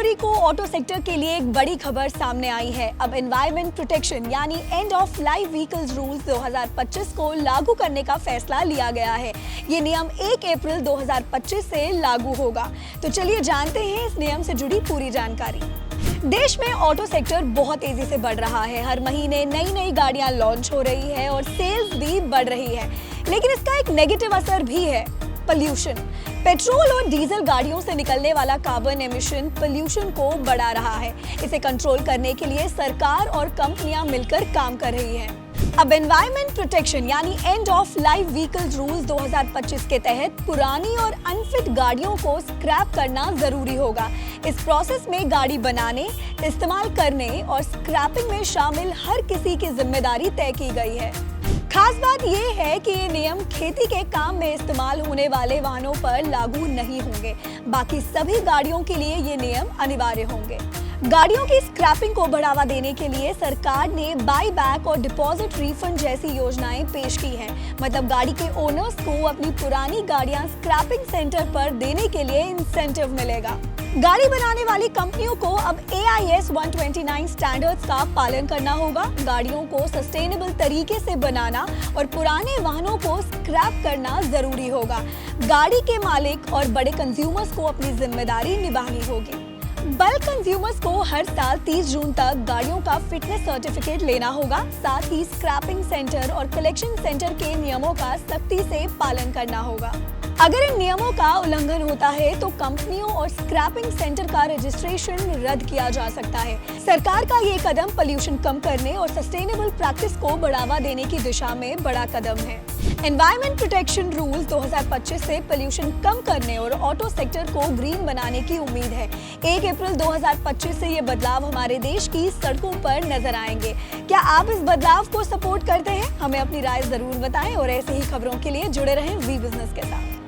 जनवरी को auto sector के लिए एक बड़ी खबर सामने आई है। अब एनवायरमेंट प्रोटेक्शन यानी end of life vehicles rules 2025 को लागू करने का फैसला लिया गया है। ये नियम 1 अप्रैल 2025 से लागू होगा। तो चलिए जानते हैं इस नियम से जुड़ी पूरी जानकारी। देश में ऑटो सेक्टर बहुत तेजी से बढ़ रहा है। हर महीने नई गाड़ियां लॉन्च हो रही है और सेल्स भी बढ़ रही है, लेकिन इसका एक नेगेटिव असर भी है, पोल्यूशन। पेट्रोल और डीजल गाड़ियों से निकलने वाला कार्बन एमिशन पोल्यूशन को बढ़ा रहा है। इसे कंट्रोल करने के लिए सरकार और कंपनियां मिलकर काम कर रही हैं। अब एनवायरमेंट प्रोटेक्शन यानी end of life vehicles rules 2025 के तहत पुरानी और अनफिट गाड़ियों को स्क्रैप करना जरूरी होगा। इस प्रोसेस में गाड़ी बनाने, इस्तेमाल करने और स्क्रैपिंग में शामिल हर किसी की जिम्मेदारी तय की गई है। खास बात यह है कि ये नियम खेती के काम में इस्तेमाल होने वाले वाहनों पर लागू नहीं होंगे। बाकी सभी गाड़ियों के लिए ये नियम अनिवार्य होंगे। गाड़ियों की स्क्रैपिंग को बढ़ावा देने के लिए सरकार ने बाई बैक और डिपॉजिट रिफंड जैसी योजनाएं पेश की हैं। मतलब गाड़ी के ओनर्स को अपनी पुरानी गाड़ियां स्क्रैपिंग सेंटर पर देने के लिए इंसेंटिव मिलेगा। गाड़ी बनाने वाली कंपनियों को अब AIS 129 स्टैंडर्ड्स का पालन करना होगा। गाड़ियों को सस्टेनेबल तरीके से बनाना और पुराने वाहनों को स्क्रैप करना जरूरी होगा। गाड़ी के मालिक और बड़े कंज्यूमर्स को अपनी जिम्मेदारी निभानी होगी। बल्क कंज्यूमर्स को हर साल 30 जून तक गाड़ियों का फिटनेस सर्टिफिकेट लेना होगा। साथ ही स्क्रैपिंग सेंटर और कलेक्शन सेंटर के नियमों का सख्ती से पालन करना होगा। अगर इन नियमों का उल्लंघन होता है तो कंपनियों और स्क्रैपिंग सेंटर का रजिस्ट्रेशन रद्द किया जा सकता है। सरकार का ये कदम पोल्यूशन कम करने और सस्टेनेबल प्रैक्टिस को बढ़ावा देने की दिशा में बड़ा कदम है। एनवायरमेंट प्रोटेक्शन रूल्स 2025 से पोल्यूशन कम करने और ऑटो सेक्टर को ग्रीन बनाने की उम्मीद है। 1 अप्रैल 2025 से ये बदलाव हमारे देश की सड़कों पर नजर आएंगे। क्या आप इस बदलाव को सपोर्ट करते हैं? हमें अपनी राय जरूर बताएं और ऐसे ही खबरों के लिए जुड़े रहें वी बिजनेस के साथ।